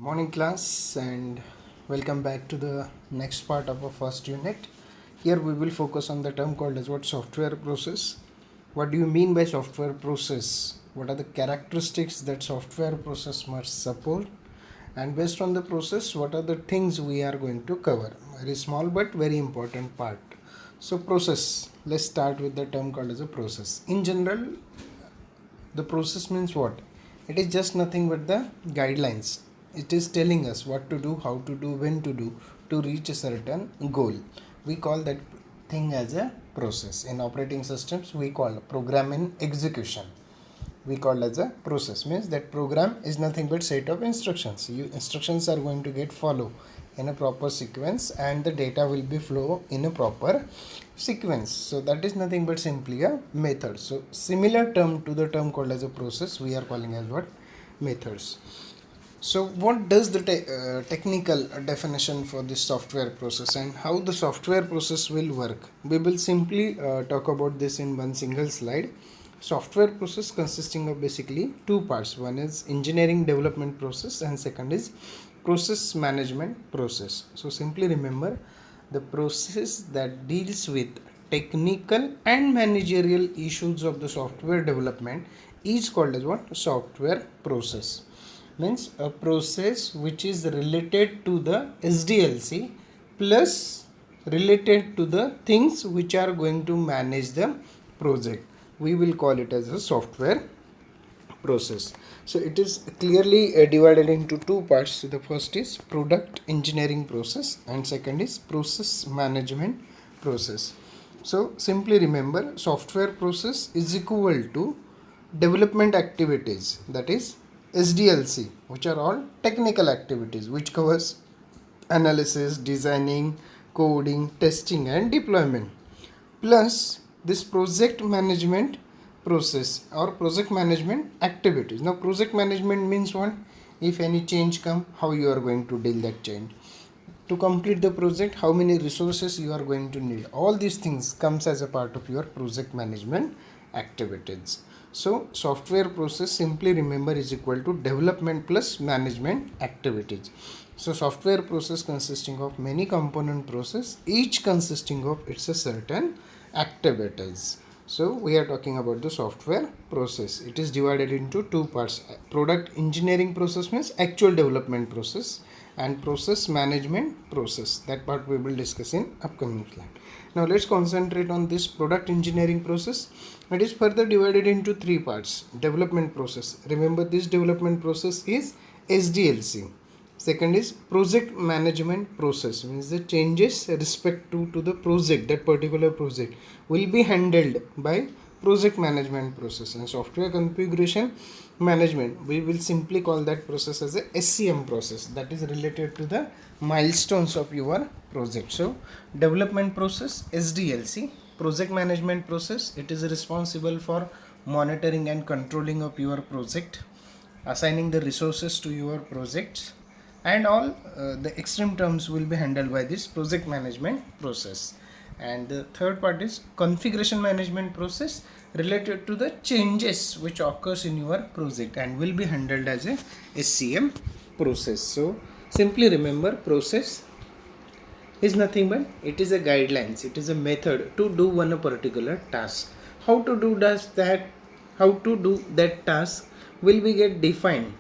Morning class, and welcome back to the next part of our first unit. Here we will focus on the term called as what software process. What do you mean by software process? What are the characteristics that software process must support? And based on the process, what are the things we are going to cover? Very small but very important part. So process, let's start with the term called as a process. In general, the process means what? It is just nothing but the guidelines. It is telling us what to do, how to do, when to reach a certain goal. We call that thing as a process. In operating systems, we call program in execution. We call as a process. Means that program is nothing but set of instructions. Instructions are going to get follow in a proper sequence, and the data will be flow in a proper sequence. So that is nothing but simply a method. So similar term to the term called as a process, we are calling as what? Methods. So what does the technical definition for this software process and how the software process will work? We will simply talk about this in one single slide. Software process consisting of basically two parts. One is engineering development process and second is process management process. So simply remember, the process that deals with technical and managerial issues of the software development is called as what? Software process. Means a process which is related to the SDLC plus related to the things which are going to manage the project. We will call it as a software process. So it is clearly divided into two parts. So the first is product engineering process and second is process management process. So simply remember, software process is equal to development activities, that is SDLC, which are all technical activities which covers analysis, designing, coding, testing and deployment, plus this project management process or project management activities. Now project management means what? If any change come, how you are going to deal that change. To complete the project, how many resources you are going to need. All these things comes as a part of your project management activities. So software process, simply remember, is equal to development plus management activities. So software process consisting of many component process, each consisting of its a certain activities. So we are talking about the software process. It is divided into two parts. Product engineering process means actual development process, and process management process. That part we will discuss in upcoming slide. Now let's concentrate on this product engineering process. It is further divided into three parts. Development process. Remember, this development process is SDLC. Second is project management process, means the changes respect to the project, that particular project will be handled by project management process. And software configuration management, we will simply call that process as a SCM process, that is related to the milestones of your project. So development process SDLC, project management process, it is responsible for monitoring and controlling of your project, assigning the resources to your projects, and all the extreme terms will be handled by this project management process. And the third part is configuration management process, related to the changes which occurs in your project and will be handled as a SCM process. So simply remember, process is nothing but it is a guidelines, it is a method to do one particular task. How to do that task will be get defined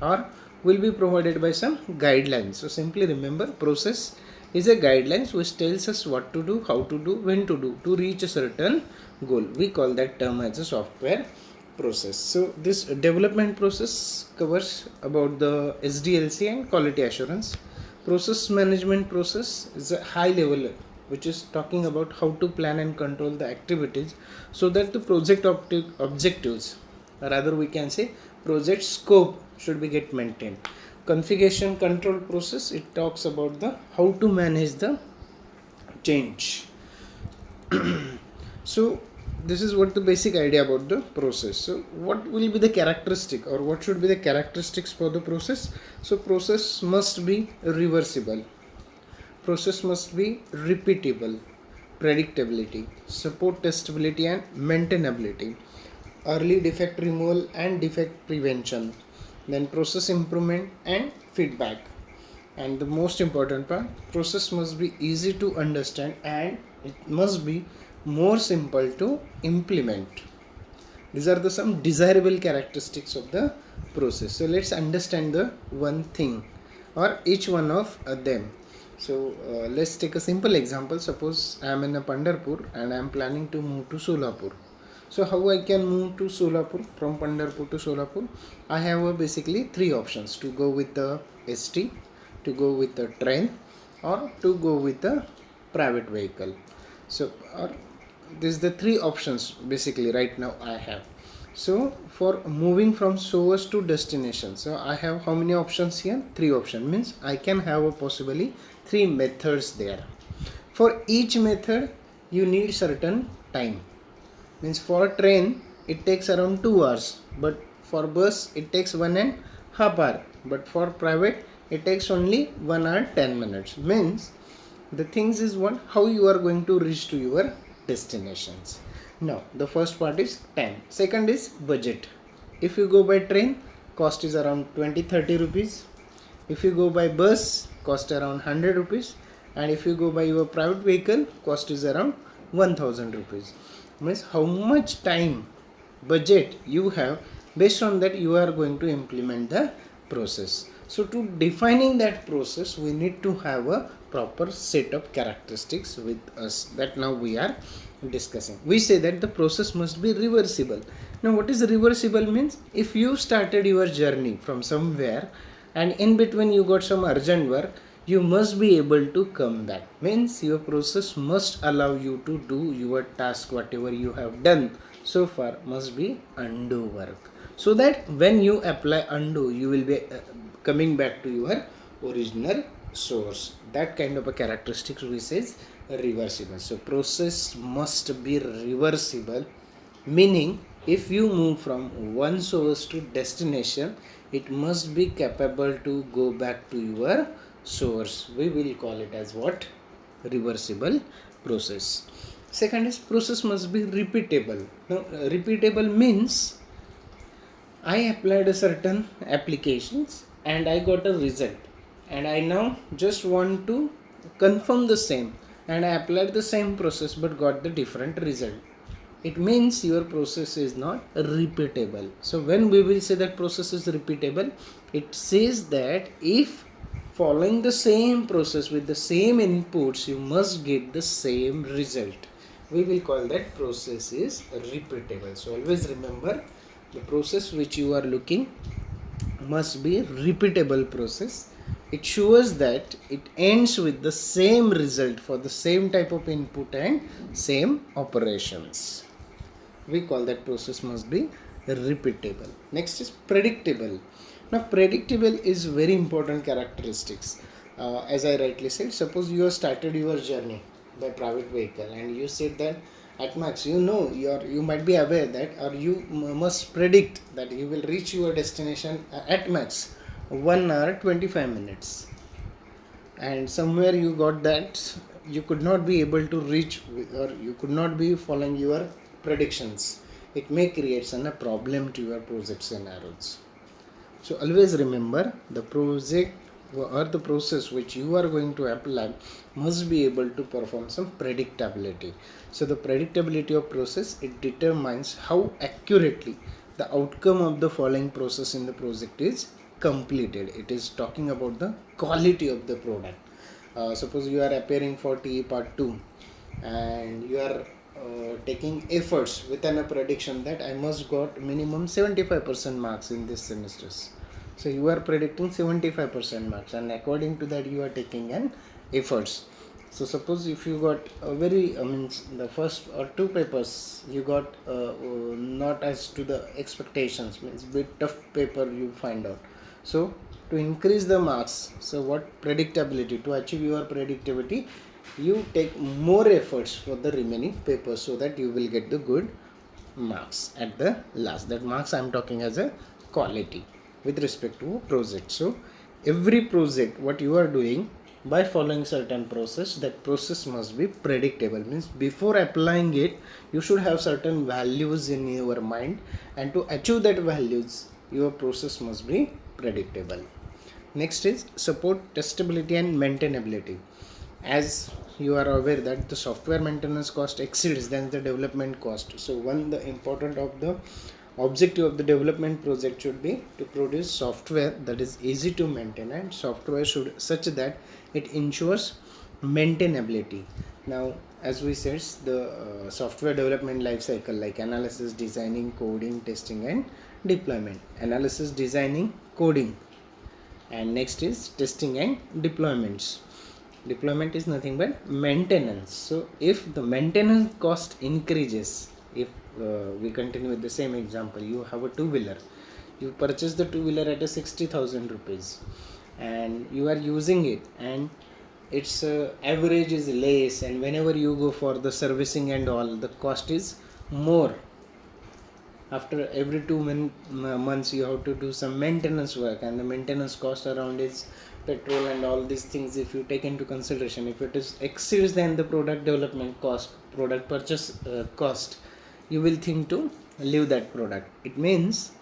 or will be provided by some guidelines. So simply remember, process is a guidelines which tells us what to do, how to do, when to reach a certain goal. We call that term as a software process. So this development process covers about the SDLC and quality assurance. Process management process is a high level which is talking about how to plan and control the activities so that the project objectives, or rather we can say project scope, should be get maintained. Configuration control process, it talks about the how to manage the change. So this is what the basic idea about the process. So what will be the characteristic, or what should be the characteristics for the process? So process must be reversible, process must be repeatable, predictability, support testability and maintainability, early defect removal and defect prevention, then process improvement and feedback. And the most important part, process must be easy to understand and it must be more simple to implement. These are the some desirable characteristics of the process. So let's understand the one thing or each one of them. So let's take a simple example. Suppose I am in a Pandharpur and I am planning to move to Solapur. So how I can move to Solapur from Pandharpur to Solapur? I have basically three options: to go with the ST, to go with the train, or to go with the private vehicle. So or this is the three options basically right now I have. So for moving from source to destination, so I have how many options here? Three options, means I can have a possibly three methods there. For each method you need certain time, means for train it takes around 2 hours, but for bus it takes 1.5 hour, but for private it takes only 1 hour 10 minutes. Means the things is what, how you are going to reach to your destinations. Now the first part is time, second is budget. If you go by train, cost is around 20-30 rupees. If you go by bus, cost around 100 rupees, and if you go by your private vehicle, cost is around 1000 rupees. Means how much time budget you have, based on that you are going to implement the process. So to defining that process, we need to have a proper set of characteristics with us that now we are discussing. We say that the process must be reversible. Now what is reversible means? If you started your journey from somewhere and in between you got some urgent work, you must be able to come back. Means your process must allow you to do your task, whatever you have done so far must be undo work, so that when you apply undo you will be coming back to your original source. That kind of a characteristics we says reversible. So process must be reversible, meaning if you move from one source to destination, it must be capable to go back to your source. We will call it as what? Reversible process. Second is process must be repeatable. Now repeatable means I applied a certain applications and I got a result, and I now just want to confirm the same, and I applied the same process but got the different result. It means your process is not repeatable. So when we will say that process is repeatable, it says that if following the same process with the same inputs you must get the same result, we will call that process is repeatable. So always remember, the process which you are looking must be repeatable process. It shows that it ends with the same result for the same type of input and same operations. We call that process must be repeatable. Next is predictable. Now predictable is very important characteristics. As I rightly said, suppose you have started your journey by private vehicle and you said that at max, you might be aware that, or you must predict that you will reach your destination at max 1 hour 25 minutes, and somewhere you got that you could not be able to reach, or you could not be following your predictions. It may create a problem to your project scenarios. So always remember, the project or the process which you are going to apply must be able to perform some predictability. So the predictability of process, it determines how accurately the outcome of the following process in the project is completed. It is talking about the quality of the product. Suppose you are appearing for TE part 2 and you are taking efforts within a prediction that I must got minimum 75% marks in this semesters. So you are predicting 75% marks, and according to that you are taking an efforts. So suppose if you got a very the first or two papers you got not as to the expectations, means bit tough paper you find out. So to increase the marks, so what predictability, to achieve your predictability, you take more efforts for the remaining papers so that you will get the good marks at the last. That marks I am talking as a quality with respect to project. So every project what you are doing, by following certain process, that process must be predictable. Means before applying it you should have certain values in your mind, and to achieve that values your process must be predictable. Next is support testability and maintainability. As you are aware that the software maintenance cost exceeds than the development cost. So one the important of the objective of the development project should be to produce software that is easy to maintain, and software should such that it ensures maintainability. Now as we said, the software development life cycle like analysis, designing, coding, testing and deployment. Analysis, designing, coding, and next is testing and deployments. Deployment is nothing but maintenance. So if the maintenance cost increases, if we continue with the same example, you have a two-wheeler, you purchase the two-wheeler at a 60,000 rupees and you are using it, and its average is less, and whenever you go for the servicing and all, the cost is more. After every 2 months you have to do some maintenance work, and the maintenance cost around is petrol and all these things. If you take into consideration, if it is exceeds than the product development cost, product purchase cost, you will think to leave that product. It means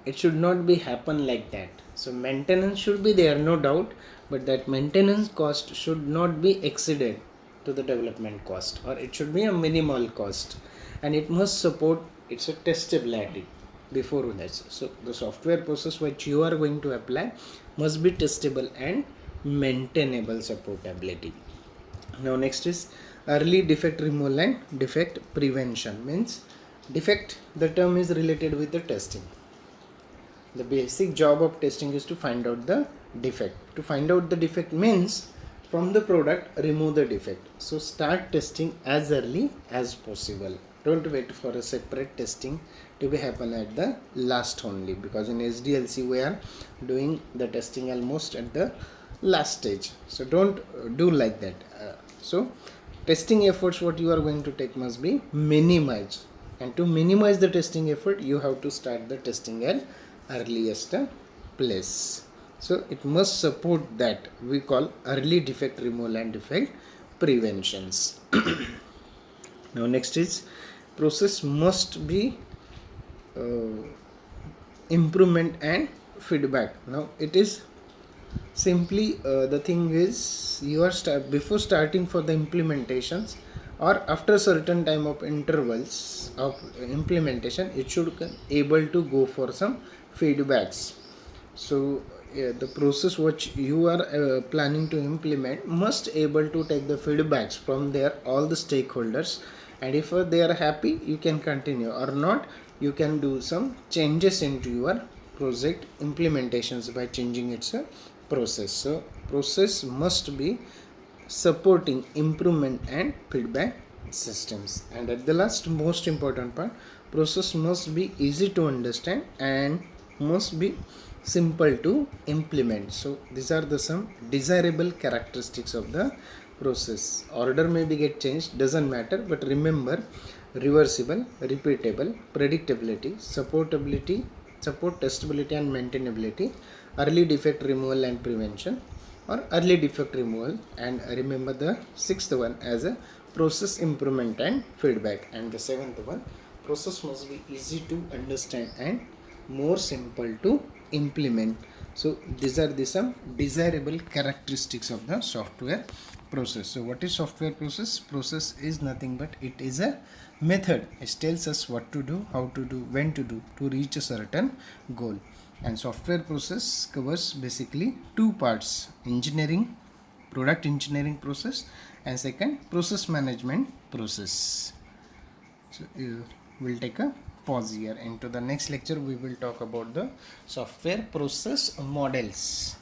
it should not be happen like that. So maintenance should be there, no doubt, but that maintenance cost should not be exceeded to the development cost, or it should be a minimal cost, and it must support its a testability before that. So the software process which you are going to apply must be testable and maintainable supportability. Now next is early defect removal and defect prevention. Means defect, the term is related with the testing. The basic job of testing is to find out the defect. To find out the defect means from the product remove the defect. So start testing as early as possible. Don't wait for a separate testing to be happen at the last only, because in SDLC we are doing the testing almost at the last stage. So don't do like that. So testing efforts what you are going to take must be minimized, and to minimize the testing effort you have to start the testing at earliest place. So it must support that we call early defect removal and defect preventions. Now next is process must be improvement and feedback. Now it is simply the thing is you are before starting for the implementations, or after certain time of intervals of implementation, it should able to go for some feedbacks. So the process which you are planning to implement must able to take the feedbacks from their all the stakeholders, and if they are happy you can continue, or not you can do some changes into your project implementations by changing its process. So process must be supporting improvement and feedback systems. And at the last most important part, process must be easy to understand and must be simple to implement. So these are the some desirable characteristics of the process. Order may be get changed, doesn't matter, but remember reversible, repeatable, predictability, supportability, support testability and maintainability, early defect removal and prevention, or early defect removal, and remember the sixth one as a process improvement and feedback, and the seventh one, process must be easy to understand and more simple to implement. So these are the some desirable characteristics of the software process. So what is software process? Process is nothing but it is a method. It tells us what to do, how to do, when to do to reach a certain goal. And software process covers basically two parts: engineering, product engineering process, and second process management process. So we'll take a pause here. Into the next lecture we will talk about the software process models.